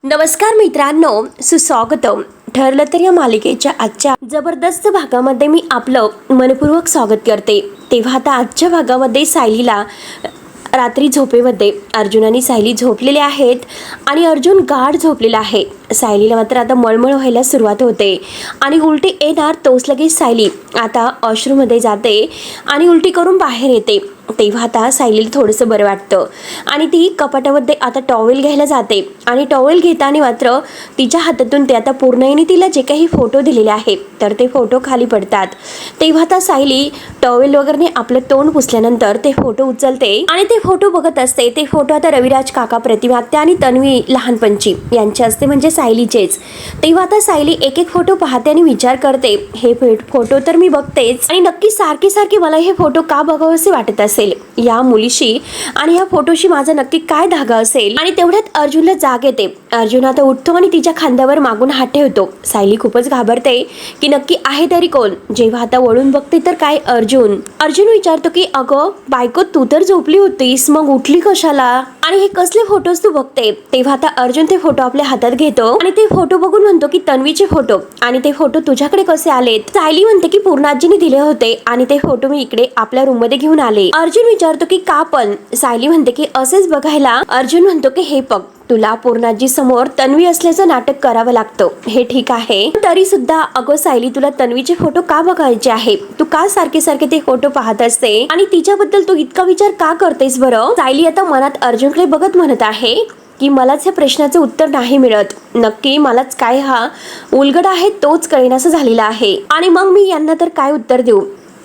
नमस्कार मित्रांनो, सुस्वागतम. ठरलं तर या मालिकेच्या आजच्या जबरदस्त भागामध्ये मी आपलं मनपूर्वक स्वागत करते. तेव्हा आता आजच्या भागामध्ये सायलीला रात्री झोपेमध्ये अर्जुन आणि सायली झोपलेले आहेत आणि अर्जुन गाढ झोपलेला आहे. सायलीला मात्र आता मळमळ व्हायला सुरुवात होते आणि उलटी येणार तोच लगेच सायली आता वॉशरूममध्ये जाते आणि उलटी करून बाहेर येते. तेव्हा आता सायलीला थोडंसं बरं वाटतं आणि ती कपाटामध्ये आता टॉवेल घ्यायला जाते आणि टॉवेल घेताना मात्र तिच्या हातातून ते आता पूर्णपणे तिला जे काही फोटो दिलेले आहेत तर ते फोटो खाली पडतात. तेव्हा आता सायली टॉवेल वगैरे आपलं तोंड पुसल्यानंतर ते फोटो उचलते आणि ते फोटो बघत असते. ते फोटो आता रविराज काका, प्रतिमा आत्या आणि तन्वी लहानपणची यांचे असते, म्हणजे सायलीचेच. तेव्हा आता सायली एक एक फोटो पाहते आणि विचार करते, हे फोटो तर मी बघतेच आणि नक्की सारखे सारखे मला हे फोटो का बघावेसे वाटत असेल या मुलीशी आणि या फोटोशी माझा नक्की काय धागा असेल. आणि तेवढ्यात अर्जुनला जाग येते. अर्जुन आता उठतो आणि तिच्या खांद्यावर मागून हात ठेवतो. सायली खूपच घाबरते की नक्की आहे तरी कोण. जेव्हा आता वळून बघते तर काय अर्जुन विचारतो की अगं बायको, तू तर झोपली होतीस, मग उठली कशाला आणि हे कसले फोटोज तू बघते. तेव्हा आता अर्जुन ते फोटो आपल्या हातात घेतो आणि ते फोटो बघून म्हणतो की तन्वीचे फोटो, आणि ते फोटो तुझ्याकडे कसे आलेत. सायली म्हणते की पूर्णाजीने दिले होते आणि ते फोटो मी इकडे आपल्या रूम मध्ये घेऊन आले. अर्जुन विचारतो की का पण. सायली म्हणते की असेच बघायला. अर्जुन म्हणतो की हे बघ, तुला पूर्णाजी समोर तन्वी असल्याचं नाटक करावं लागतं, हे ठीक आहे, तरी सुद्धा अगं सायली, तुला तन्वीचे फोटो का बघायचे आहे. तू का सारखे सारखे ते फोटो पाहत असते आणि तिच्याबद्दल तू इतका विचार का करतेस बरं. सायली आता मनात अर्जुनकडे बघत म्हणत आहे की मलाच ह्या प्रश्नाचं उत्तर नाही मिळत. नक्की मलाच काय हा उलगडा आहे तोच कळेनासं झालेला आहे आणि मग मी यांना तर काय उत्तर देऊ.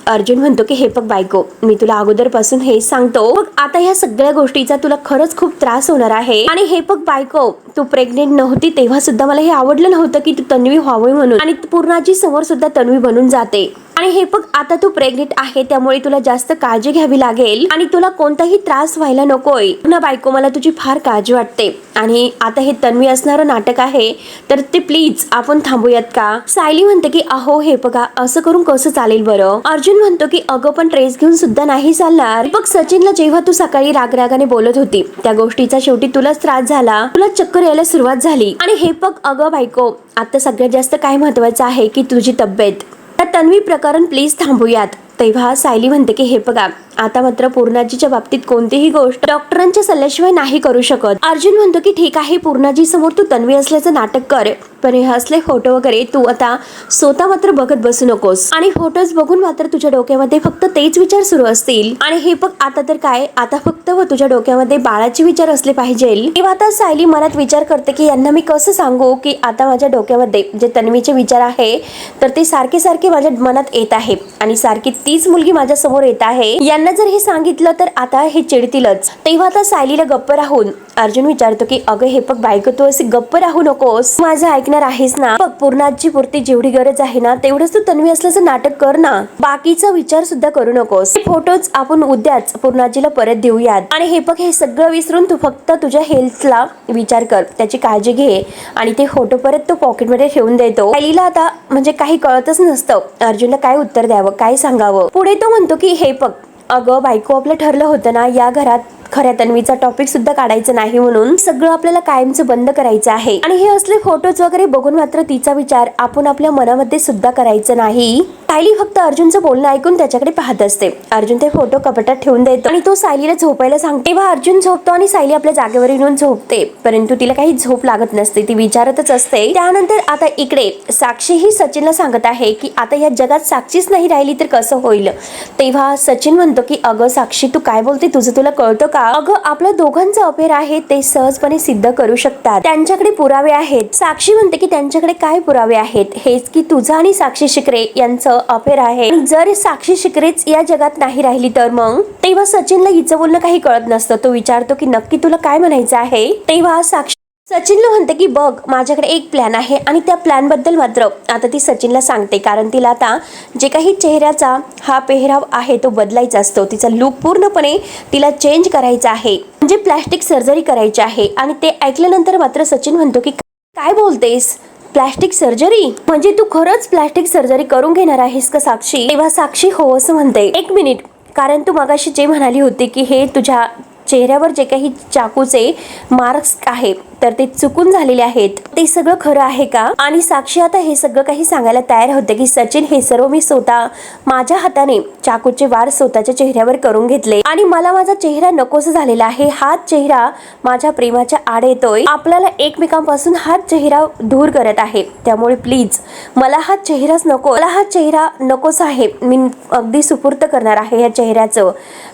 अर्जुन म्हणतो की हे बघ बायको, मी तुला अगोदरपासून हेच सांगतो, बघ आता ह्या सगळ्या गोष्टीचा तुला खरंच खूप त्रास होणार आहे. आणि हे बघ बायको, तू प्रेग्नेंट नव्हती तेव्हा सुद्धा मला हे आवडलं नव्हतं की तू तन्वी व्हावी म्हणून, आणि पूर्णाजी समोर सुद्धा तन्वी बनून जाते. आणि हे बघ आता तू प्रेग्नेंट आहे त्यामुळे तुला जास्त काळजी घ्यावी लागेल आणि तुला कोणताही त्रास व्हायला नकोय ना बायको. मला तुझी फार काळजी वाटते आणि आता हे तन्वी असणारं नाटक आहे तर ते प्लीज आपण थांबूयात का. सायली म्हणते की अहो हे बघा, असं करून कसं चालेल बरं. अर्जुन म्हणतो की अगं पण ड्रेस घेऊन सुद्धा नाही चालणार. बघ सचिनला जेव्हा तू सकाळी रागरागाने बोलत होती त्या गोष्टीचा शेवटी तुलाच त्रास झाला, तुला चक्कर यायला सुरुवात झाली. आणि हे बघ अगं बायको, आता सगळ्यात जास्त काय महत्वाचं आहे की तुझी तब्येत. तन्वी प्रकरण प्लीज थांबूयात. तेव्हा सायली म्हणते की हे बघा, आता मात्र पूर्णाजीच्या बाबतीत कोणतीही गोष्ट डॉक्टरांच्या सल्ल्याशिवाय नाही करू शकत. अर्जुन म्हणतो की ठीक आहे, पूर्णाजी समोर तू तन्वी असल्याचं नाटक कर, पण हे असले फोटो वगैरे तू आता स्वतः मात्र बघत बसू नकोस आणि फोटोज बघून मात्र तुझ्या डोक्यामध्ये फक्त तेच विचार सुरू असतील. आणि हे बघ आता तर काय, आता फक्त तुझ्या डोक्यामध्ये बाळाचे विचार असले पाहिजे. तेव्हा आता सायली मनात विचार करते की यांना मी कसं सांगू की आता माझ्या डोक्यामध्ये जे तन्वीचे विचार आहे तर ते सारखे सारखे माझ्या मनात येत आहे आणि सारखी तीच मुलगी माझ्या समोर येत आहे. यांना जर हे सांगितलं तर आता हे चिडतीलच. तेव्हा आता सायलीला गप्प राहून अर्जुन विचारतो की अगं हे बघ बायको, तू असे गप्प राहू नकोस, माझं ऐकणार आहेस ना. बघ पूर्णाची पुरती जेवढी गरज आहे ना तेवढंच तू तन्वी असल्याचं नाटक कर ना, बाकीचा विचार सुद्धा करू नकोस. फोटोज आपण उद्याच पूर्णाजीला परत देऊयात आणि हे बघ हे सगळं विसरून तू फक्त तुझ्या हेल्थला विचार कर, त्याची काळजी घे. आणि ते फोटो परत तो पॉकेटमध्ये ठेवून देतो. सायलीला आता म्हणजे काही कळतच नसतं अर्जुनला काय उत्तर द्यावं, काय सांगावं. पुढे तो म्हणतो की हे बघ अगं बायको, आपलं ठरलं होतं ना या घरात खऱ्या तन्वीचा टॉपिक सुद्धा काढायचं नाही, म्हणून सगळं आपल्याला कायमचं बंद करायचं आहे. आणि हे असले फोटोज वगैरे बघून मात्र तिचा विचार आपण आपल्या मनामध्ये सुद्धा करायचं नाही. सायली फक्त अर्जुनचं बोलणं ऐकून त्याच्याकडे पाहत असते. अर्जुन ते फोटो कपाटात ठेवून देतो आणि तो सायलीला झोपायला सांगतो. तेव्हा अर्जुन झोपतो आणि सायली आपल्या जागेवर येऊन झोपते, परंतु तिला काही झोप लागत नसते, ती विचारतच असते. त्यानंतर आता इकडे साक्षी ही सचिनला सांगत आहे की आता या जगात साक्षीच नाही राहिली तर कसं होईल. तेव्हा सचिन म्हणतो की अगं साक्षी, तू काय बोलते, तुझं तुला कळतं का. अगं आपल्या दोघांचं अफेअर आहे ते सहजपणे सिद्ध करू शकतात, त्यांच्याकडे पुरावे आहेत. साक्षी म्हणते की त्यांच्याकडे काय पुरावे आहेत, हेच की तुझा आणि साक्षी शिकरे यांचं अफेअर आहे. जर साक्षी शिकरेच या जगात नाही राहिली तर मग. तेव्हा सचिनला हिचं बोलणं काही कळत नसतं. तो विचारतो की नक्की तुला काय म्हणायचं आहे. तेव्हा साक्षी सचिनला म्हणते की बघ माझ्याकडे एक प्लॅन आहे आणि त्या प्लॅन बद्दल मात्र आता ती सचिनला सांगते, कारण तिला आता जे काही चेहऱ्याचा हा पेहराव आहे तो बदलायचा असतो, तिचा लुक पूर्णपणे तिला चेंज करायचा आहे, म्हणजे प्लॅस्टिक सर्जरी करायची आहे. आणि ते ऐकल्यानंतर मात्र सचिन म्हणतो की काय बोलतेस, प्लॅस्टिक सर्जरी, म्हणजे तू खरंच प्लॅस्टिक सर्जरी करून घेणार आहेस का साक्षी. तेव्हा साक्षी हो असं म्हणते. एक मिनिट, कारण तू मगाशी जे म्हणाली होती की हे तुझ्या चेहऱ्यावर जे काही चाकूचे मार्क्स आहे तर ते चुकून झालेले आहेत, ते सगळं खरं आहे का? आणि साक्षी आता हे सगळं काही सांगायला तयार होते की सचिन, हे सर्व मी स्वतः माझ्या हाताने चाकूचे वार स्वतःच्या चेहऱ्यावर करून घेतले आणि मला माझा चेहरा नकोसा झालेला आहे. हाच चेहरा माझ्या प्रेमाच्या आड येतोय, आपल्याला एकमेकांपासून हाच चेहरा दूर करत आहे. त्यामुळे प्लीज मला हा चेहराच नको, मला हा चेहरा नकोसा आहे. मी अगदी सुपूर्त करणार आहे या चेहऱ्याचं.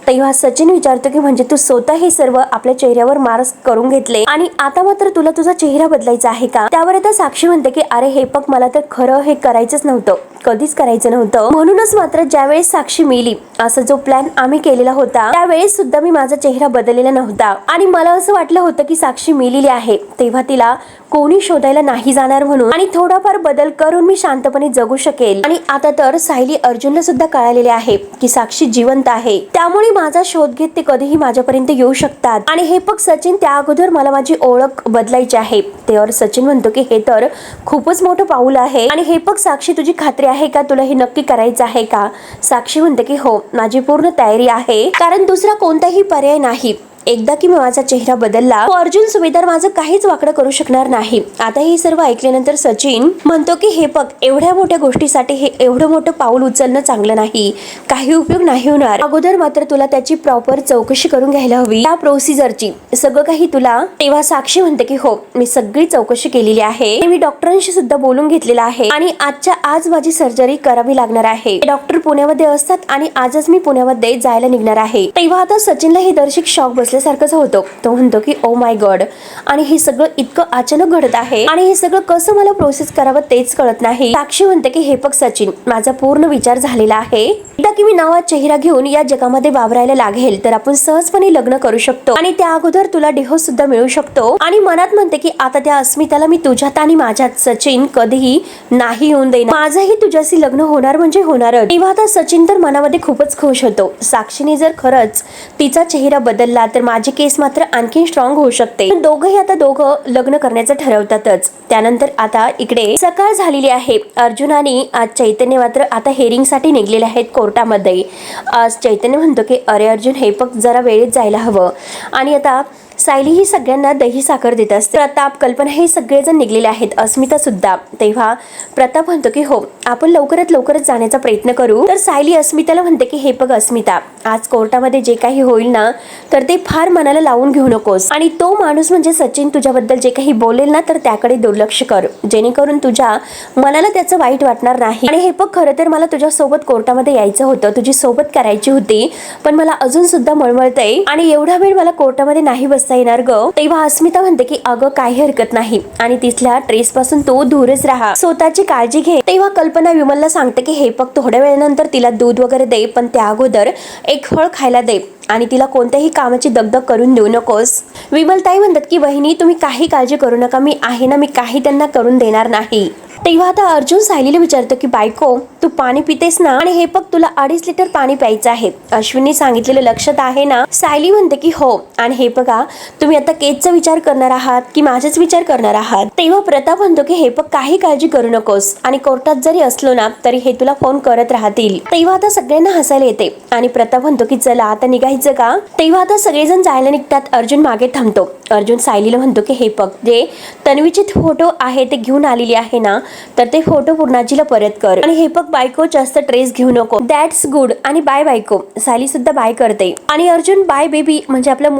तेव्हा सचिन विचारतो की म्हणजे तू स्वतः हे सर्व आपल्या चेहऱ्यावर मार्क्स करून घेतले आणि आता मात्र तुला तुझा चेहरा बदलायचा आहे का? त्यावर आता साक्षी म्हणते की अरे हे बघ, मला तर खरं हे करायचंच नव्हतं, कधीच करायचं नव्हतं. म्हणूनच मात्र ज्यावेळेस साक्षी मेली, असा जो प्लॅन आम्ही केलेला होता त्यावेळेस सुद्धा मी माझा चेहरा बदललेला नव्हता आणि मला असं वाटलं होतं की साक्षी मेलेली आहे तेव्हा तिला कोणी शोधायला नाही जाणार म्हणून आणि थोडाफार बदल करून मी शांतपणे जगू शकेल. आणि आता तर सायली अर्जुनला सुद्धा कळालेले आहे की साक्षी जिवंत आहे, त्यामुळे माझा शोध घेत ते कधीही माझ्यापर्यंत येऊ शकतात. आणि हे बघ सचिन, त्या अगोदर मला माझी ओळख बदलायची आहे. त्यावर सचिन म्हणतो की हे तर खूपच मोठं पाऊल आहे. आणि हे बघ साक्षी, तुझी खात्री आहे का, तुला हे नक्की करायचं आहे का? साक्षी म्हणते की हो, माझी पूर्ण तयारी आहे, कारण दुसरा कोणताही पर्याय नाही. एकदा की मी माझा चेहरा बदलला तो अर्जुन सुभेदार माझं काहीच वाकडं करू शकणार नाही. आता हे सर्व ऐकल्यानंतर सचिन म्हणतो की हे बघ, एवढ्या मोठ्या गोष्टीसाठी हे एवढं मोठं पाऊल उचलणं चांगलं नाही, काही उपयोग नाही होणार. अगोदर मात्र तुला त्याची प्रॉपर चौकशी करून घ्यायला हवी, त्या प्रोसिजरची सगळं काही तुला. तेव्हा साक्षी म्हणते की हो, मी सगळी चौकशी केलेली आहे, मी डॉक्टरांशी सुद्धा बोलून घेतलेला आहे आणि आजच्या आज माझी सर्जरी करावी लागणार आहे. डॉक्टर पुण्यामध्ये असतात आणि आजच मी पुण्यामध्ये जायला निघणार आहे. तेव्हा आता सचिनला हे दर्शक शॉक बसले सारखंच होतो. तो म्हणतो की ओ माय गॉड, आणि हे सगळं इतकं अचानक घडत आहे आणि हे सगळं कसं मला प्रोसेस करावं तेच कळत नाही. साक्षी म्हणते की हे बघ सचिन, माझा पूर्ण विचार झालेला आहे. एकदा की मी नवा चेहरा घेऊन या जगामध्ये वावरायला लागेल तर आपण सहजपणे लग्न करू शकतो आणि त्या अगोदर तुला डिव्होर्स सुद्धा मिळू शकतो. आणि मनात म्हणते की आता त्या अस्मिताला मी तुझ्यात आणि माझ्यात सचिन कधीही नाही होऊन देणार, माझंही तुझ्याशी लग्न होणार म्हणजे होणार. तेव्हा आता सचिन तर मनामध्ये खूपच खुश होतो. साक्षीने जर खरंच तिचा चेहरा बदलला तर माझी केस मात्र आणखी स्ट्रॉंग होऊ शकते. दोघंही आता दोघं लग्न करण्याचं ठरवतातच. त्यानंतर आता इकडे सकाळ झालेली आहे. अर्जुन आणि आज चैतन्य मात्र आता हेअरिंग साठी निघलेले आहेत कोर्टामध्ये. आज चैतन्य म्हणतो की अरे अर्जुन, हे बघ, जरा वेळेत जायला हवं. आणि आता सायली ही सगळ्यांना दही साखर देत असते. प्रताप, कल्पना हे सगळेजण निघलेले आहेत, अस्मिता सुद्धा. तेव्हा प्रताप म्हणतो की हो, आपण लवकरात लवकरच जाण्याचा प्रयत्न करू. तर सायली अस्मिताला म्हणते की हे बघ अस्मिता, आज कोर्टामध्ये जे काही होईल ना तर ते फार मनाला लावून घेऊ नकोस आणि तो माणूस म्हणजे सचिन तुझ्याबद्दल जे काही बोलेल ना तर त्याकडे दुर्लक्ष कर, जेणेकरून तुझ्या मनाला त्याचं वाईट वाटणार नाही. आणि हे बघ, खरं तर मला तुझ्या सोबत कोर्टामध्ये यायचं होतं, तुझी सोबत करायची होती, पण मला अजून सुद्धा मळमळतंय आणि एवढा वेळ मला कोर्टामध्ये नाही बसता येणार ग. तेव्हा अस्मिता म्हणते की अगं काही हरकत नाही आणि तिथल्या ट्रेस पासून तू दूरच राहा, स्वतःची काळजी घे. तेव्हा कल्पना विमलला सांगते की हे बघ, थोड्या वेळानंतर तिला दूध वगैरे दे, पण त्या अगोदर एक फळ खायला दे आणि तिला कोणत्याही कामाची दगदग करून देऊ नकोस. विमलताई म्हणतात की वहिनी, तुम्ही काही काळजी करू नका, मी आहे ना, मी काही त्यांना करून देणार नाही. तेव्हा आता अर्जुन सायलीला विचारतो की बायको, तू पाणी पितेस ना, आणि हे बघ, तुला 2.5 लिटर पाणी प्यायचं आहे, अश्विनी सांगितलेलं लक्षात आहे ना? सायली म्हणते की हो. आणि हे बघा, तुम्ही आता केसचा विचार करणार आहात की माझाच विचार करणार आहात? तेव्हा प्रताप म्हणतो की हे बघ, काही काळजी करू नकोस आणि कोर्टात जरी असलो ना तरी हे तुला फोन करत राहतील. तेव्हा आता सगळ्यांना हसायला येते आणि प्रताप म्हणतो की चला आता निघायचं का? तेव्हा आता सगळेजण जायला निघतात. अर्जुन मागे थांबतो. अर्जुन सायलीला म्हणतो की हे बघ, जे तन्वीचे फोटो आहे ते घेऊन आलेली आहे ना तर ते फोटो पूर्णाजीला परत कर. आणि हे बघ बायको, जास्त ट्रेस घेऊ नको. That's good. आणि बाय बायको. सायली सुद्धा बाय करते आणि अर्जुन बाय बेबी म्हणजे आपल्या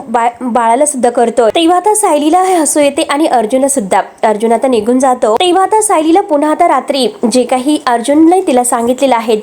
बाळाला सुद्धा करतो. तेव्हा आता सायलीला हसू येते आणि अर्जुनला सुद्धा. अर्जुन आता निघून जातो. तेव्हा आता सायलीला पुन्हा आता रात्री जे काही अर्जुनने तिला सांगितलेलं आहे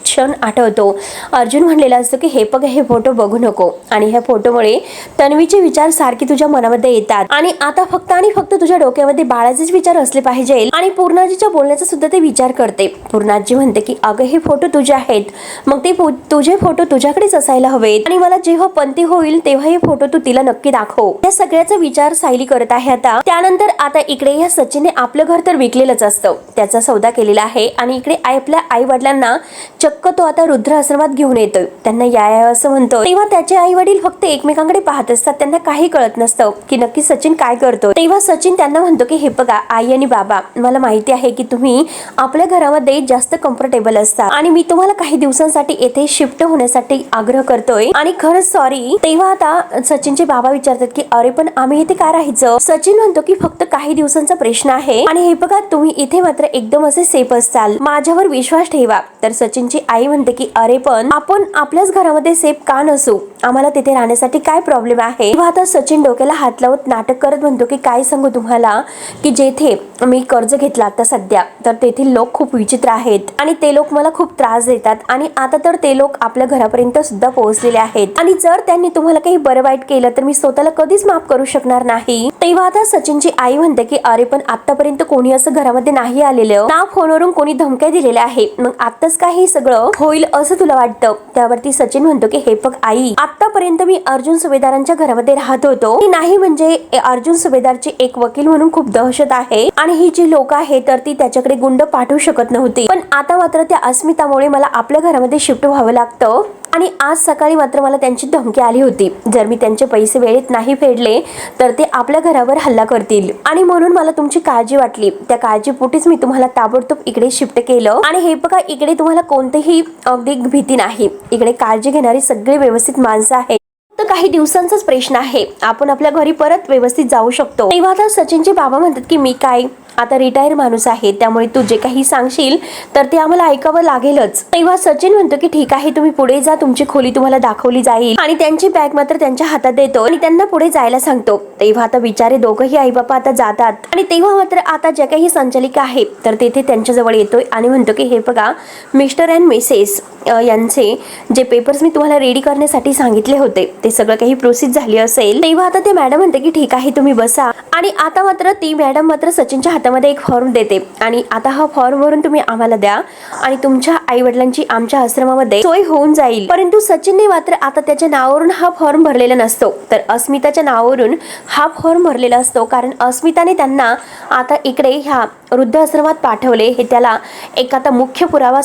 क्षण आठवतो. अर्जुन म्हणलेला असतो की हे बघ, हे फोटो बघू नको आणि ह्या फोटोमुळे तन्वीचे विचार सारखे तुझ्या मनामध्ये येतात आणि आता फक्त आणि फक्त तुझ्या डोक्यामध्ये बाळाचेच विचार असले पाहिजे. आणि पूर्णाजीच्या बोलण्याचा सुद्धा ते विचार करते. पूर्णाजी म्हणते की अगं, हे फोटो तुझे आहेत, मग ते तुझे फोटो तुझ्याकडेच असायला हवेत आणि मला जेव्हा पंती होईल तेव्हा हे फोटो तू तिला नक्की दाखव. या सगळ्याचा विचार सायली करत आहे आता. त्यानंतर आता इकडे या सचिनने आपलं घर तर विकलेलंच असतं, त्याचा सौदा केलेला आहे आणि इकडे आपल्या आई वडिलांना चक्क चक्क तो आता रुद्र आश्रमात घेऊन येतोय, त्यांना या असं म्हणतो. तेव्हा त्याचे आई वडील फक्त एकमेकांकडे पाहत असतात, त्यांना काही कळत नसतं की नक्की सचिन काय करतो. तेव्हा सचिन त्यांना म्हणतो की हे बघा आई आणि बाबा, मला माहिती आहे की तुम्ही आपल्या घरामध्ये जास्त कम्फर्टेबल असता आणि मी तुम्हाला काही दिवसांसाठी येथे शिफ्ट होण्यासाठी आग्रह करतोय आणि खरंच सॉरी. तेव्हा आता सचिनचे बाबा विचारतात की अरे पण आम्ही इथे काय राहायचं. सचिन म्हणतो की फक्त काही दिवसांचा प्रश्न आहे आणि हे बघा तुम्ही इथे मात्र एकदम असे सेफ असाल, माझ्यावर विश्वास ठेवा. तर सचिनची आई म्हणते की अरे पण आपण आपल्याच घरामध्ये सेफ का नसू, आम्हाला तिथे राहण्यासाठी काय प्रॉब्लेम आहे. तेव्हा आता सचिन डोक्याला हात लावत नाटक करत म्हणतो की काय सांगू तुम्हाला की जेथे मी कर्ज घेतला आता सध्या, तर तेथील लोक खूप विचित्र आहेत आणि ते लोक मला खूप त्रास देतात आणि आता तर ते लोक आपल्या घरापर्यंत सुद्धा पोहोचलेले आहेत आणि जर त्यांनी तुम्हाला काही बरं वाईट केलं तर मी स्वतःला कधीच माफ करू शकणार नाही. तेव्हा आता सचिनची आई म्हणते की अरे पण आतापर्यंत कोणी असं घरामध्ये नाही आलेलं ना, फोनवरून कोणी धमक्या दिलेल्या आहे, मग आताच काही सगळं होईल असं तुला वाटतं. त्यावरती सचिन म्हणतो की हे बघ आई, आतापर्यंत मी अर्जुन सुभेदारांच्या घरामध्ये राहत होतो नाही, म्हणजे अर्जुन सुभेदारची एक वकील म्हणून खूप दहशत आहे आणि ही जी लोक आहे तर ती त्याच्याकडे गुंड पाठवू शकत नव्हती, पण आता मात्र त्या अस्मितामुळे मला आपल्या घरामध्ये शिफ्ट व्हावं लागतं आणि आज सकाळी मात्र मला त्यांची धमकी आली होती, जर मी त्यांचे पैसे वेळेत नाही फेडले तर ते आपल्या घरावर हल्ला करतील आणि म्हणून मला तुमची काळजी वाटली, त्या काळजीपोटीच मी तुम्हाला ताबडतोब इकडे शिफ्ट केलं आणि हे बघा इकडे तुम्हाला कोणतीही अगदी भीती नाही, इकडे काळजी घेणारी सगळी व्यवस्थित माणसं आहेत, तर काही दिवसांचाच प्रश्न आहे, आपण आपल्या घरी परत व्यवस्थित जाऊ शकतो. तेव्हा आता सचिनचे बाबा म्हणतात की मी काय आता रिटायर माणूस आहे, त्यामुळे तू जे काही सांगशील तर ते आम्हाला ऐकावं लागेलच. तेव्हा सचिन म्हणतो की ठीक आहे तुम्ही पुढे जा, तुमची खोली तुम्हाला दाखवली जाईल आणि त्यांची बॅग मात्र त्यांच्या हातात देतो आणि त्यांना पुढे जायला सांगतो. तेव्हा आता बिचारे दोघंही आई बाबा आता जातात आणि तेव्हा मात्र आता जे काही संचालिका आहे तर तेथे त्यांच्या जवळ येतोय आणि म्हणतो की हे बघा मिस्टर अँड मिसेस यांचे जे पेपर्स मी तुम्हाला रेडी करण्यासाठी सांगितले होते ते सगळं काही प्रोसेस झाली असेल. तेव्हा आता ते मॅडम म्हणते की ठीक आहे तुम्ही बसा आणि आता मात्र ती मॅडम मात्र सचिनच्या हातामध्ये एक फॉर्म देते आणि आता हा फॉर्म भरून तुम्ही आम्हाला द्या आणि तुमच्या आई वडिलांची आमच्या आश्रमामध्ये सोय होऊन जाईल. परंतु सचिनने मात्र आता त्याच्या नावावरून हा फॉर्म भरलेला नसतो, तर अस्मिताच्या नावावरून हा फॉर्म भरलेला असतो, कारण अस्मिताने त्यांना आता इकडे ह्या वृद्धाश्रमात पाठवले हे त्याला एक आता मुख्य पुरावा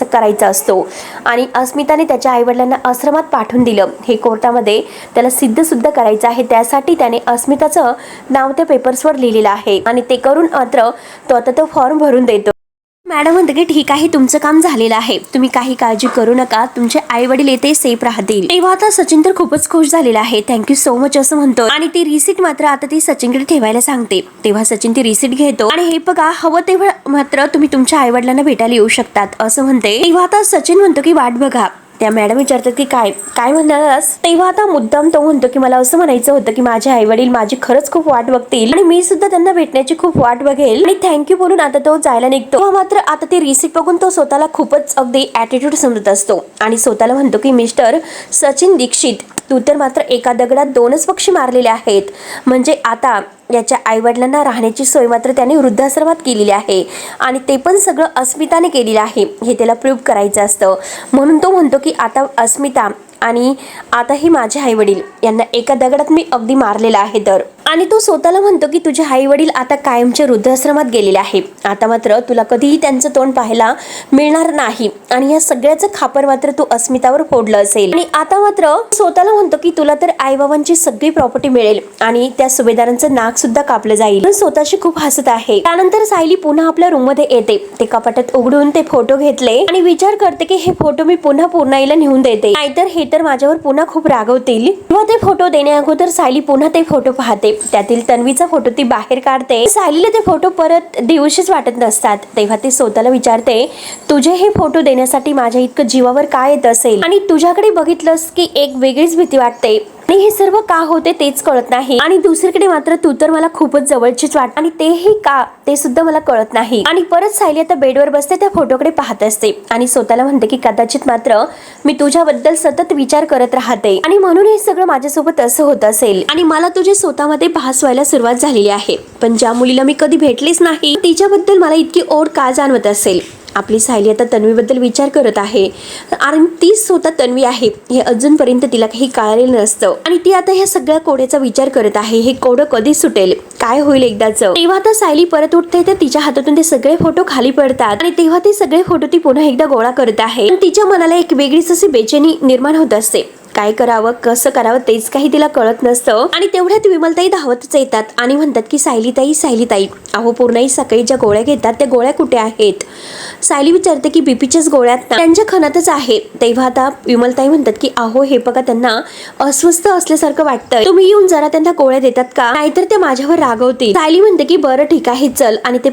करायचा असतो आणि अस्मिताने त्याच्या आईवडिलांना आश्रमात पाठवून दिलं हे कोर्टामध्ये त्याला सिद्ध सुद्धा करायचं आहे. त्यासाठी त्याने अस्मिताचं नाव त्या पेपर्सवर लिहिलेलं आहे आणि ते करून मात्र तो आता तो फॉर्म भरून देतो. मॅडम म्हणते की ठीक आहे तुमचं काम झालेलं आहे, तुम्ही काही काळजी करू नका, तुमचे आई वडील येथे सेफ राहतील. तेव्हा आता सचिन तर खूपच खुश झालेला आहे, थँक्यू सो मच असं म्हणतो आणि ती रिसीट मात्र आता ती सचिनकडे ठेवायला सांगते. तेव्हा सचिन ती रिसीट घेतो आणि हे बघा हवं तेव्हा मात्र तुम्ही तुमच्या आई वडिलांना भेटायला येऊ शकतात असं म्हणते. तेव्हा आता सचिन म्हणतो की वाट बघा. त्या मॅडम विचारतात की काय काय म्हणणारस. तेव्हा आता मुद्दाम तो म्हणतो की मला असं म्हणायचं होतं की माझे आई वडील माझी खरंच खूप वाट बघतील आणि मी सुद्धा त्यांना भेटण्याची खूप वाट बघेल आणि थँक्यू बोलून आता तो जायला निघतो. तेव्हा मात्र आता ती रिसिप्ट बघून तो स्वतःला खूपच अगदी ॲटिट्यूड समजत असतो आणि स्वतःला म्हणतो की मिस्टर सचिन दीक्षित, तू तर मात्र एका दगडात दोनच पक्षी मारलेले आहेत, म्हणजे आता याच्या आईवडिलांना राहण्याची सोय मात्र त्याने वृद्धाश्रमात केलेली आहे आणि ते पण सगळं अस्मिताने केलेलं आहे हे त्याला प्रूव्ह करायचं असतं. म्हणून तो म्हणतो की आता अस्मिता आणि आताही माझे आई वडील यांना एका दगडात मी अगदी मारलेला आहे तर. आणि तो स्वतःला म्हणतो की तुझे आई वडील आता कायमच्या वृद्धाश्रमात गेलेले आहे, आता मात्र तुला कधीही त्यांचं तोंड पाहायला मिळणार नाही आणि या सगळ्याचं खापर मात्र तू अस्मितावर फोडलं असेल आणि आता मात्र स्वतःला म्हणतो की तुला तर आईबाबांची सगळी प्रॉपर्टी मिळेल आणि त्या सुभेदारांचं नाक सुद्धा कापलं जाईल. पण स्वतःशी खूप हसत आहे. त्यानंतर सायली पुन्हा आपल्या रूम मध्ये येते, ते कपाटात उघडून ते फोटो घेतले आणि विचार करते की हे फोटो मी पुन्हा पूर्णाईला नेऊन देते, नाहीतर हे तर माझ्यावर पुन्हा खूप रागवतील. किंवा ते फोटो देण्या अगोदर सायली पुन्हा ते फोटो पाहते, त्यातील तन्वीचा फोटो ती बाहेर काढते. सायलीला ते फोटो परत देऊशीच वाटत नसतात. तेव्हा ती स्वतःला विचारते तुझे हे फोटो देण्यासाठी माझ्या इतकं जीवावर काय येत असेल आणि तुझ्याकडे बघितलंस की एक वेगळीच भीती वाटते आणि हे सर्व का होते तेच कळत नाही आणि दुसरीकडे मात्र तू तर मला खूपच जवळचीच वाट आणि तेही का ते सुद्धा मला कळत नाही. आणि परत सायली आता बेडवर बसते, त्या फोटोकडे पाहत असते आणि स्वतःला म्हणते की कदाचित मात्र मी तुझ्याबद्दल सतत विचार करत राहते आणि म्हणून हे सगळं माझ्यासोबत असं होत असेल आणि मला तुझे स्वतःमध्ये भास व्हायला सुरुवात झालेली आहे. पण ज्या मुलीला मी कधी भेटलेच नाही तिच्याबद्दल मला इतकी ओढ का जाणवत असेल. आपली सायली आता तन्वीबद्दल विचार करत आहे आणि ती स्वतः तन्वी आहे हे अजूनपर्यंत तिला काही कळलेलं नसतं आणि ती आता ह्या सगळ्या कोड्याचा विचार करत आहे. हे कोडं कधी सुटेल, काय होईल एकदाच. तेव्हा आता सायली परत उठते तर तिच्या हातातून ते सगळे फोटो खाली पडतात आणि तेव्हा ते सगळे फोटो ती पुन्हा एकदा गोळा करत आहे. तिच्या मनाला एक वेगळीच अशी बेचैनी निर्माण होत असते. काय करावं कसं करावं तेच काही तिला कळत नसतं आणि तेवढ्यात विमलताई धावतच येतात आणि म्हणतात की सायलीताई अहो पूर्णाई सकाळी ज्या गोळ्या घेतात त्या गोळ्या कुठे आहेत. सायली विचारते की बीपीच्याच गोळ्यात त्यांच्या खणातच आहे. तेव्हा आता विमलताई म्हणतात की अहो हे बघा त्यांना अस्वस्थ असल्यासारखं वाटतंय, तुम्ही येऊन जरा त्यांना गोळ्या देतात का, नाहीतर ते माझ्यावर रागवतील. सायली म्हणते की बरं ठीक आहे चल आणि ते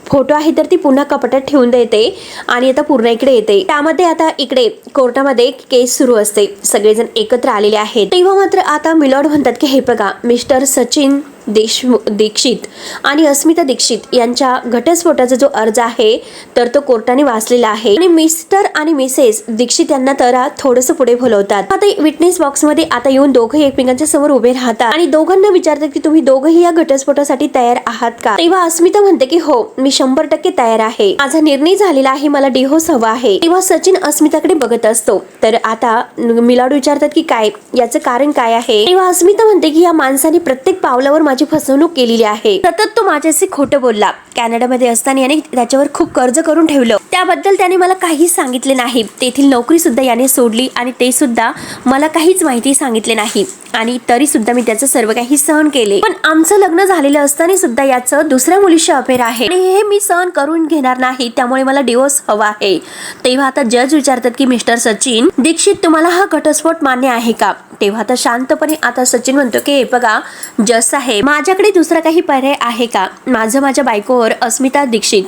फोटो आहे तर ती पुन्हा कपाटात ठेवून देते आणि आता पूर्ण इकडे येते. त्यामध्ये आता इकडे कोर्टामध्ये केस सुरू असते, सगळेजण एकत्र आलेले आहेत. तेव्हा मात्र आता मिलॉर्ड म्हणतात की हे बघा मिस्टर सचिन दीक्षित आणि अस्मिता दीक्षित यांच्या घटस्फोटाचा जो अर्ज आहे तर तो कोर्टाने वाचलेला आहे आणि मिस्टर आणि मिसेस दीक्षित यांना तर थोडंसं पुढे बोलवतात. आता विटनेस बॉक्स मध्ये आता येऊन दोघंही एकमेकांच्या समोर उभे राहतात आणि दोघांना विचारतात की तुम्ही दोघंही या घटस्फोटासाठी तयार आहात का. तेव्हा अस्मिता म्हणते की हो मी 100% तयार आहे, माझा निर्णय झालेला आहे, मला डिव्होर्स हवा आहे. तेव्हा सचिन अस्मिताकडे बघत असतो तर आता मिलॉर्ड विचारतात की काय याचं कारण काय आहे. तेव्हा अस्मिता म्हणते की या माणसाने प्रत्येक पावलावर माझी फसवणूक केलेली आहे, सतत तो माझ्याशी खोटं बोलला, कॅनडामध्ये असताना याने त्याच्यावर खूप कर्ज करून ठेवलं, त्याबद्दल त्याने मला काहीच सांगितले नाही, तेथील नोकरी सुद्धा याने सोडली आणि ते सुद्धा मला काहीच माहिती सांगितले नाही आणि तरी सुद्धा मी त्याचं सर्व काही सहन केले. पण आमचं लग्न झालेलं असताना सुद्धा याचं दुसऱ्या मुलीशी अफेअर आहे आणि हे मी सहन करून घेणार नाही, त्यामुळे मला डिवोर्स हवा आहे. तेव्हा आता जज विचारतात की मिस्टर सचिन दीक्षित तुम्हाला हा घटस्फोट मान्य आहे का. तेव्हा आता शांतपणे आता सचिन म्हणतो की हे बघा जज साहेब माझ्याकडे दुसरा काही पर्याय आहे का, माझ्या बायकोवर अस्मिता दीक्षित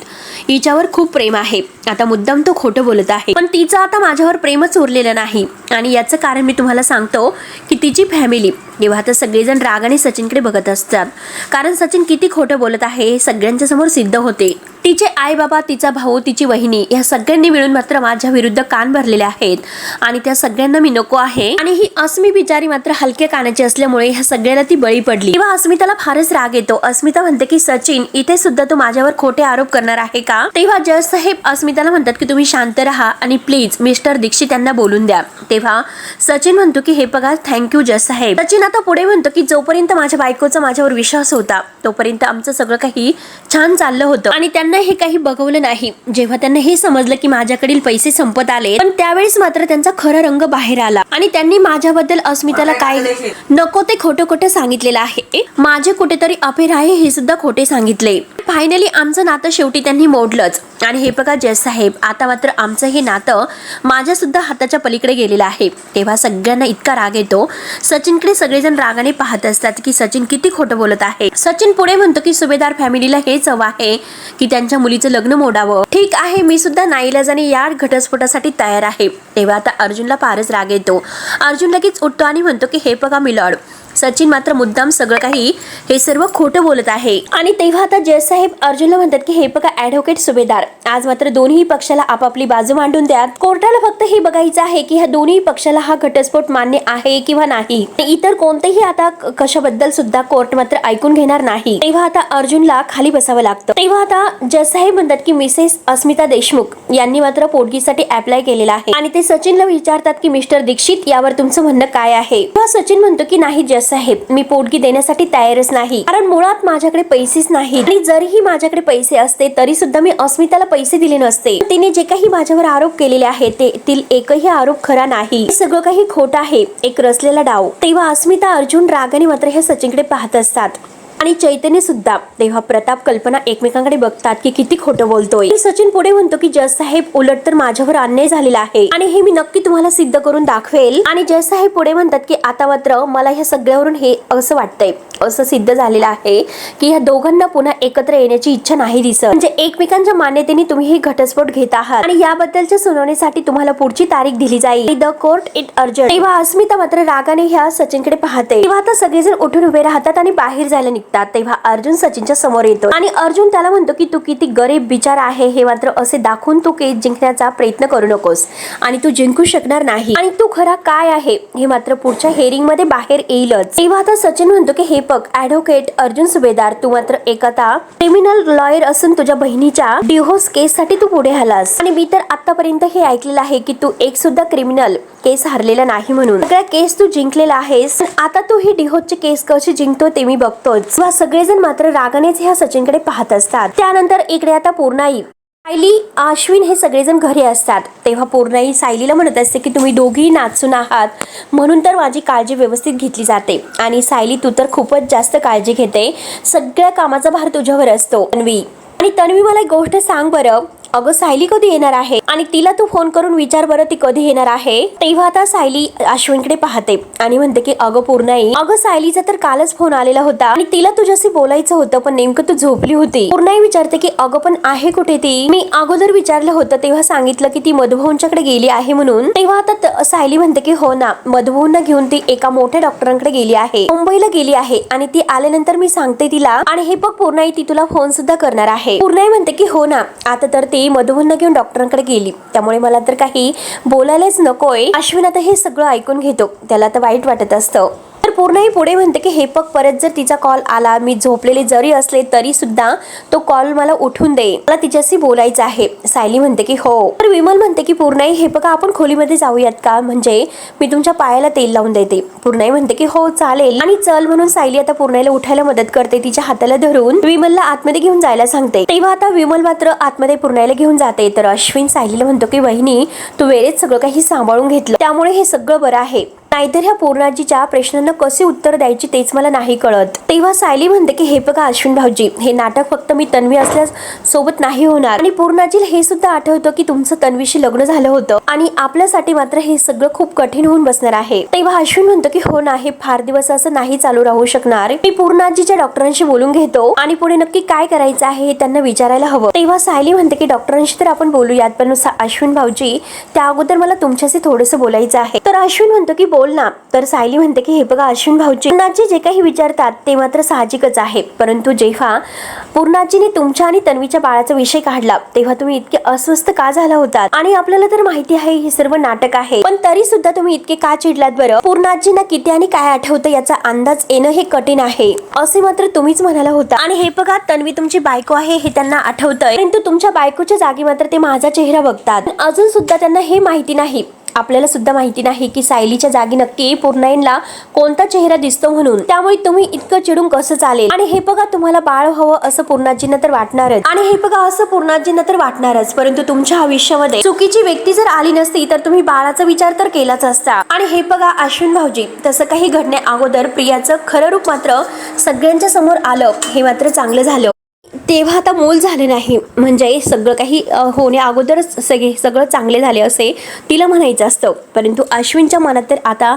हिच्यावर खूप प्रेम आहे. आता मुद्दाम तो खोटं बोलत आहे पण तिचं आता माझ्यावर प्रेमच उरलेलं नाही आणि याचं कारण मी तुम्हाला सांगतो की तिची फॅमिली. तेव्हा आता सगळेजण रागाने सचिनकडे बघत असतात कारण सचिन किती खोटं बोलत आहे हे सगळ्यांच्या समोर सिद्ध होते. तिचे आई बाबा, तिचा भाऊ, तिची वहिनी या सगळ्यांनी मिळून मात्र माझ्या विरुद्ध कान भरलेले आहेत आणि त्या सगळ्यांना मी नको आहे आणि ही अस्मी बिचारी मात्र हलक्या कानाची असल्यामुळे ह्या सगळ्याला ती बळी पडली. तेव्हा अस्मिताला फारच राग येतो. अस्मिता म्हणते की सचिन इथे सुद्धा तू माझ्यावर खोटे आरोप करणार आहे का. तेव्हा जज साहेब अस्मिताला म्हणतात की तुम्ही शांत राहा आणि प्लीज मिस्टर दीक्षित यांना बोलून द्या. तेव्हा सचिन म्हणतो की हे बघा थँक्यू जज साहेब. सचिन आता पुढे म्हणतो की जोपर्यंत माझ्या बायकोचा माझ्यावर विश्वास होता तोपर्यंत आमचं सगळं काही छान चाललं होतं आणि त्यांना हे काही बघवलं नाही. जेव्हा त्यांना हे समजलं की माझ्याकडील पैसे संपत आले पण त्यावेळेस मात्र त्यांचा खरा रंग बाहेर आला आणि त्यांनी माझ्याबद्दल अस्मिताला काय नको ते खोटं सांगितलेलं आहे. माझे कुठेतरी अफेअर आहे हे सुद्धा खोटे सांगितले. फायनली आमचं नातं शेवटी त्यांनी मोडलंच आणि हे बघा जज साहेब आता मात्र आमचं हे नातं माझ्या सुद्धा हाताच्या पलीकडे गेलेलं आहे. तेव्हा सगळ्यांना इतका राग येतो. सचिनकडे सगळेजण रागाने पाहत असतात की सचिन किती खोटं बोलत आहे. सचिन पुढे म्हणतो की सुभेदार फॅमिलीला हेच हवं आहे की त्यांच्या मुलीचं लग्न मोडावं. ठीक आहे मी सुद्धा नाईलाजाने या घटस्फोटासाठी तयार आहे. तेव्हा आता अर्जुनला फारच राग येतो. अर्जुन लगेच उठतो आणि म्हणतो की हे बघा मिलॉर्ड सचिन मात्र मुद्दाम सगळं काही हे सर्व खोटं बोलत आहे. आणि तेव्हा आता जज साहेब अर्जुनला म्हणतात की हे बघा ऍडव्होकेट सुभेदार आज मात्र दोन्ही पक्षाला आपापली बाजू मांडून द्या. कोर्टाला फक्त हे बघायचं आहे की ह्या दोन्ही पक्षाला हा घटस्फोट मान्य आहे किंवा नाही. इतर कोणतेही आता कशाबद्दल सुद्धा कोर्ट मात्र ऐकून घेणार नाही. तेव्हा आता अर्जुनला खाली बसावं लागतं. तेव्हा आता जज साहेब म्हणतात की मिसेस अस्मिता देशमुख यांनी मात्र पोटगीसाठी अप्लाय केलेला आहे आणि ते सचिनला विचारतात की मिस्टर दीक्षित यावर तुमचं म्हणणं काय आहे. तेव्हा सचिन म्हणतो की नाही जज साहेब मी पोटगी देण्यासाठी तयारच नाही कारण मुळात माझ्याकडे पैसेच नाही आणि जरीही माझ्याकडे पैसे असते तरी सुद्धा मी अस्मिताला पैसे दिले नसते. तिने जे काही माझ्यावर आरोप केलेले आहेत तेथील एकही आरोप खरा नाही, सगळं काही खोटं आहे, एक रचलेला डाव. तेव्हा अस्मिता अर्जुन रागाने मात्र हे सचिनकडे पाहत असतात आणि चैतन्य सुद्धा. तेव्हा प्रताप कल्पना एकमेकांकडे बघतात की किती खोटं बोलतोय. सचिन पुढे म्हणतो की जज साहेब उलट तर माझ्यावर अन्याय झालेला आहे आणि हे मी नक्की तुम्हाला सिद्ध करून दाखवेल. आणि जज साहेब पुढे म्हणतात की आता मात्र मला ह्या सगळ्यावरून हे असं वाटतंय असं सिद्ध झालेलं आहे की ह्या दोघांना पुन्हा एकत्र येण्याची इच्छा नाही दिसत. म्हणजे एकमेकांच्या मान्यतेने तुम्ही हे घटस्फोट घेत आहात आणि याबद्दलच्या सुनावणीसाठी तुम्हाला पुढची तारीख दिली जाईल. The court it urgent. तेव्हा अस्मिता मात्र रागाने ह्या सचिनकडे पाहते. तेव्हा आता सगळेजण उठून उभे राहतात आणि बाहेर जायला निघतात. बघतात तेव्हा अर्जुन सचिनच्या समोर येतो आणि अर्जुन त्याला म्हणतो की तू किती गरीब बिचारा आहे हे मात्र असे दाखवून तू केस जिंकण्याचा प्रयत्न करू नकोस आणि तू जिंकू शकणार नाही आणि तू खरा काय आहे हे मात्र पुढच्या हेअरिंग मध्ये बाहेर येईलच। तेव्हा आता सचिन म्हणतो की हे बघ ॲडव्होकेट अर्जुन सुभेदार, तू मात्र एक आता क्रिमिनल लॉयर असून तुझ्या बहिणीच्या डिव्होर्स केस साठी तू पुढे आलास आणि मी तर आतापर्यंत हे ऐकलेलं आहे की तू एक सुद्धा क्रिमिनल केस हारलेला नाही म्हणून सगळ्या केस तू जिंकलेला आहेस। आता तू ही डिव्होर्सची केस कशी जिंकतो ते मी बघतोच। सगळेजण मात्र रागानेच ह्या सचिनकडे पाहत असतात। त्यानंतर इकडे आता पूर्णाई, सायली, अश्विन हे सगळेजण घरी असतात तेव्हा पूर्णाई सायलीला म्हणत असते की तुम्ही दोघी नाचून आहात म्हणून तर माझी काळजी व्यवस्थित घेतली जाते आणि सायली तू तर खूपच जास्त काळजी घेते, सगळ्या कामाचा भार तुझ्यावर असतो। आणि तन्वी मला एक गोष्ट सांग बरं, अगं सायली कधी येणार आहे आणि तिला तू फोन करून विचार बरं ती कधी येणार आहे। तेव्हा आता सायली अश्विनकडे पाहते आणि म्हणते की अगं पूर्णाई, अगं सायलीचा तर कालच फोन आलेला होता आणि तिला तुझ्याशी बोलायचं होतं पण नेमकं तू झोपली होती। पूर्णाई विचारते की अगं पण आहे कुठे ती, मी अगोदर विचारलं होतं तेव्हा सांगितलं की ती मधुभाऊंच्याकडे गेली आहे म्हणून। तेव्हा आता सायली म्हणते की हो ना, मधुभाऊंना घेऊन ती एका मोठ्या डॉक्टरांकडे गेली आहे, मुंबईला गेली आहे आणि ती आल्यानंतर मी सांगते तिला आणि हे बघ पूर्णाई ती तुला फोन सुद्धा करणार आहे। पूर्णाई म्हणते की हो ना, आता तर ती मधुभाऊंना घेऊन डॉक्टरांकडे गेली त्यामुळे मला तर काही बोलायलाच नकोय। अश्विन आता हे सगळं ऐकून घेतो, त्याला तर वाईट वाटत असतं। तर पूर्णाई पुढे म्हणते की हे बघ परत जर तिचा कॉल आला, मी झोपलेले जरी असले तरी सुद्धा तो कॉल मला उठून दे, मला तिच्याशी बोलायचं आहे। सायली म्हणते की हो। तर विमल म्हणते की पूर्णाई हे बघा आपण खोलीमध्ये जाऊयात का, म्हणजे मी तुमच्या पायाला तेल लावून देते। पूर्णाई म्हणते की हो चालेल आणि चल म्हणून सायली आता पूर्णाईला उठायला मदत करते, तिच्या हाताला धरून विमलला आतमध्ये घेऊन जायला सांगते। तेव्हा आता विमल मात्र आतमध्ये पूर्णाईला घेऊन जाते तर अश्विन सायलीला म्हणतो की वहिनी तू वेळेत सगळं काही सांभाळून घेतलं त्यामुळे हे सगळं बरं आहे, नाहीतर ह्या पूर्णाजीच्या प्रश्नांना कसे उत्तर द्यायची तेच मला नाही कळत। तेव्हा सायली म्हणते की हे बघा अश्विन भाऊजी, हे नाटक फक्त मी तन्वी असल्यास सोबत नाही होणार आणि पूर्णाजीला हे सुद्धा आठवतं की तुमचं तन्वीशी लग्न झालं होतं आणि आपल्यासाठी मात्र हे सगळं खूप कठीण होऊन बसणार आहे। तेव्हा अश्विन म्हणतो की हो ना, हे फार दिवस असं नाही चालू राहू शकणार, मी पूर्णाजीच्या डॉक्टरांशी बोलून घेतो आणि पुढे नक्की काय करायचं आहे हे त्यांना विचारायला हवं। तेव्हा सायली म्हणते की डॉक्टरांशी तर आपण बोलूयात पण अश्विन भाऊजी त्या अगोदर मला तुमच्याशी थोडंसं बोलायचं आहे। तर अश्विन म्हणतो की बोल ना। तर सायली म्हणते की हे बघा अश्विन भाऊजी, पूर्णाजी जे काही विचारतात ते मात्र साहजिकच आहे, परंतु जेव्हा पूर्णाजीने तुमच्या आणि तन्वीच्या बाळाचा विषय काढला तेव्हा तुम्ही इतके अस्वस्थ का झाला होतात आणि आपल्याला तर माहिती आहे हे सर्व नाटक आहे पण तरी सुद्धा तुम्ही इतके का चिडलात बरं। पूर्णाजींना किती आणि काय आठवतं याचा अंदाज येणं हे कठीण आहे असे मात्र तुम्हीच म्हणाला होता आणि हे बघा तन्वी तुमची बायको आहे हे त्यांना आठवतंय, परंतु तुमच्या बायकोच्या जागी मात्र ते माझा चेहरा बघतात। अजून सुद्धा त्यांना हे माहिती नाही, आपल्याला सुद्धा माहिती नाही की सायलीच्या जागी नक्की पूर्णाईला कोणता चेहरा दिसतो म्हणून, त्यामुळे तुम्ही इतकं चिडून कसं चालेल। आणि हे बघा तुम्हाला बाळ हवं असं पूर्णाजींना तर वाटणारच आणि हे बघा असं पूर्णाजींना तर वाटणारच, परंतु तुमच्या आयुष्यामध्ये चुकीची व्यक्ती जर आली नसती तर तुम्ही बाळाचा विचार तर केलाच असता। आणि हे बघा अश्विन भाऊजी, तसं काही घडण्या अगोदर प्रियाचं खरं रूप मात्र सगळ्यांच्या समोर आलं हे मात्र चांगलं झालं। तेव्हा आता मूल झाले नाही म्हणजे सगळं काही होण्या अगोदरच सगळं चांगले झाले असे तिला म्हणायचं असतं, परंतु अश्विनच्या मनात तर आता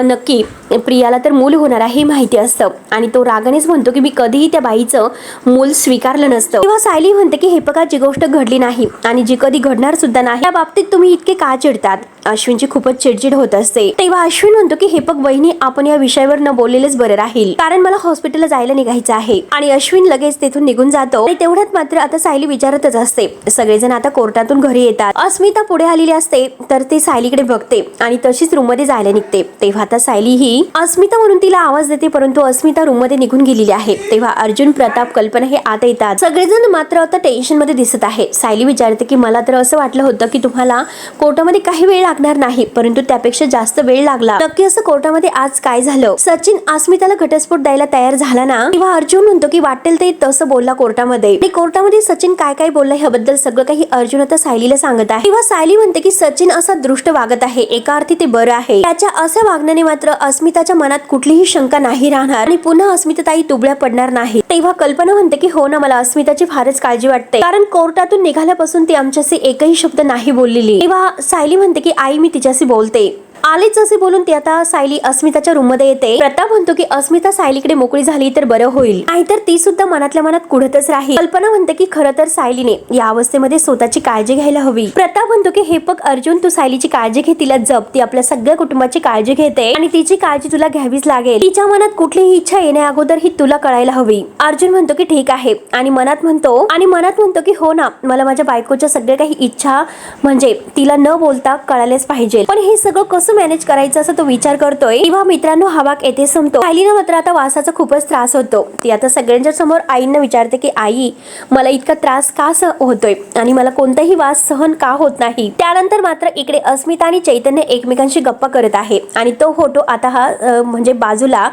नक्की प्रियाला तर मूल होणार आहे हे माहिती असतं आणि तो रागानेच म्हणतो की मी कधीही त्या बाईचं मूल स्वीकारलं नसतं। तेव्हा सायली म्हणते की हे बघा जी गोष्ट घडली नाही आणि जी कधी घडणार सुद्धा नाही त्या बाबतीत तुम्ही इतके का चिडतात। अश्विनची खूपच चिडचिड होत असते। तेव्हा अश्विन म्हणतो की हे बघ बहिणी, आपण या विषयावर न बोललेलेच बरं राहील कारण मला हॉस्पिटलला जायला निघायचं आहे आणि अश्विन लगेच तेथून निघून जातो आणि तेवढ्यात मात्र आता सायली विचारतच असते। सगळेजण आता कोर्टातून घरी येतात, अस्मिता पुढे आलेली असते तर ती सायलीकडे बघते आणि तशीच रूम मध्ये जायला निघते। तेव्हा आता सायली ही अस्मिता म्हणून तिला आवाज देते परंतु अस्मिता रूम मध्ये निघून गेलेली आहे। तेव्हा अर्जुन, प्रताप, कल्पना हे आत येतात, सगळेजण मात्र आता टेन्शन मध्ये दिसत आहे। सायली विचारते की मला तर असं वाटलं होतं की तुम्हाला कोर्टामध्ये काही वेळ लागणार नाही परंतु त्यापेक्षा जास्त वेळ लागला, नक्की असं कोर्टामध्ये आज काय झालं। सचिन अस्मिताला घटस्फोट द्यायला तयार झाला ना। तेव्हा अर्जुन म्हणतो की वाटेल ते तसं बोलला कोर्टामध्ये आणि कोर्टामध्ये सचिन काय काय बोलला ह्याबद्दल सगळं काही अर्जुन आता सायलीला सांगत आहे। तेव्हा सायली म्हणते की सचिन असा दृष्ट वागत आहे, एका अर्थी ते बरं आहे, त्याच्या अशा वागण्याने मात्र अस्मिताच्या मनात कुठलीही शंका नाही राहणार आणि पुन्हा अस्मिता ताई दुबळ्या पडणार नाही। तेव्हा कल्पना म्हणते की हो ना, मला अस्मिताची फारच काळजी वाटते कारण कोर्टातून निघाल्यापासून ती आमच्याशी एकही शब्द नाही बोललेली। तेव्हा सायली म्हणते की आई मी तिच्याशी बोलते आलीच असे बोलून ती आता सायली अस्मिताच्या रूम मध्ये येते. प्रताप म्हणतो की अस्मिता सायलीकडे मोकळी झाली तर बरं होईल, नाहीतर ती सुद्धा मनातल्या मनात कुढतच राहील. कल्पना म्हणते की खरं तर सायलीने या अवस्थेमध्ये स्वतःची काळजी घ्यायला हवी. प्रताप म्हणतो की हे बघ अर्जुन, तू सायलीची काळजी घे, तिला जप, ती आपल्या सगळ्या कुटुंबाची काळजी घेते आणि तिची काळजी तुला घ्यावीच लागेल. तिच्या मनात कुठलीही इच्छा येण्या अगोदर ही तुला कळायला हवी. अर्जुन म्हणतो की ठीक आहे आणि मनात म्हणतो की हो ना, मला माझ्या बायकोच्या सगळ्या काही इच्छा म्हणजे तिला न बोलता कळायलाच पाहिजे, पण हे सगळं कसं मॅनेज करायचं असं तो विचार करतोय. तेव्हा मित्रांनो हा वाक येथे संपतो. सायलीला मात्र आता वासाचा खूपच त्रास होतो. ती आता सगळ्यांच्या समोर आईंना विचारते की आई, मला इतका त्रास का होतोय आणि मला कोणताही वास सहन का होत नाही. त्यानंतर मात्र इकडे अस्मिता आणि चैतन्य एकमेकांशी गप्पा करत आहे आणि तो फोटो आता हा म्हणजे बाजूला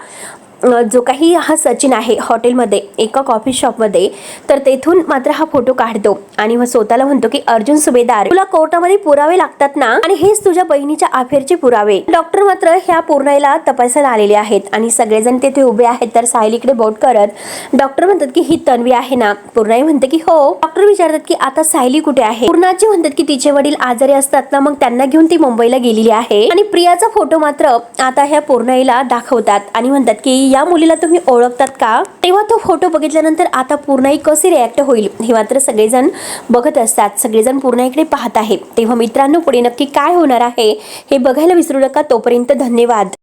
जो काही हा सचिन आहे हॉटेलमध्ये एका कॉफी शॉपमध्ये, तर तेथून मात्र हा फोटो काढतो आणि मग स्वतःला म्हणतो की अर्जुन सुभेदार, तुला कोर्टामध्ये पुरावे लागतात ना, आणि हेच तुझ्या बहिणीच्या अफेअरचे पुरावे. डॉक्टर मात्र ह्या पूर्णाईला तपासायला आलेले आहेत आणि सगळेजण तेथे उभे आहेत. तर सायलीकडे बोट करत डॉक्टर म्हणतात की ही तन्वी आहे ना. पूर्णाई म्हणते की हो. डॉक्टर विचारतात की आता सायली कुठे आहे. पूर्णाची म्हणतात की तिचे वडील आजारी असतात ना, मग त्यांना घेऊन ती मुंबईला गेलेली आहे. आणि प्रियाचा फोटो मात्र आता ह्या पूर्णाईला दाखवतात आणि म्हणतात की या मुलीला तुम्ही ओळखतात का. तेव्हा तो फोटो बघितल्यानंतर आता पूर्णाई कशी रिॲक्ट होईल हे मात्र सगळेजण बघत असतात. सगळेजण पूर्णाईकडे पाहत आहे. तेव्हा मित्रांनो पुढे नक्की काय होणार आहे हे बघायला विसरू नका. तोपर्यंत धन्यवाद.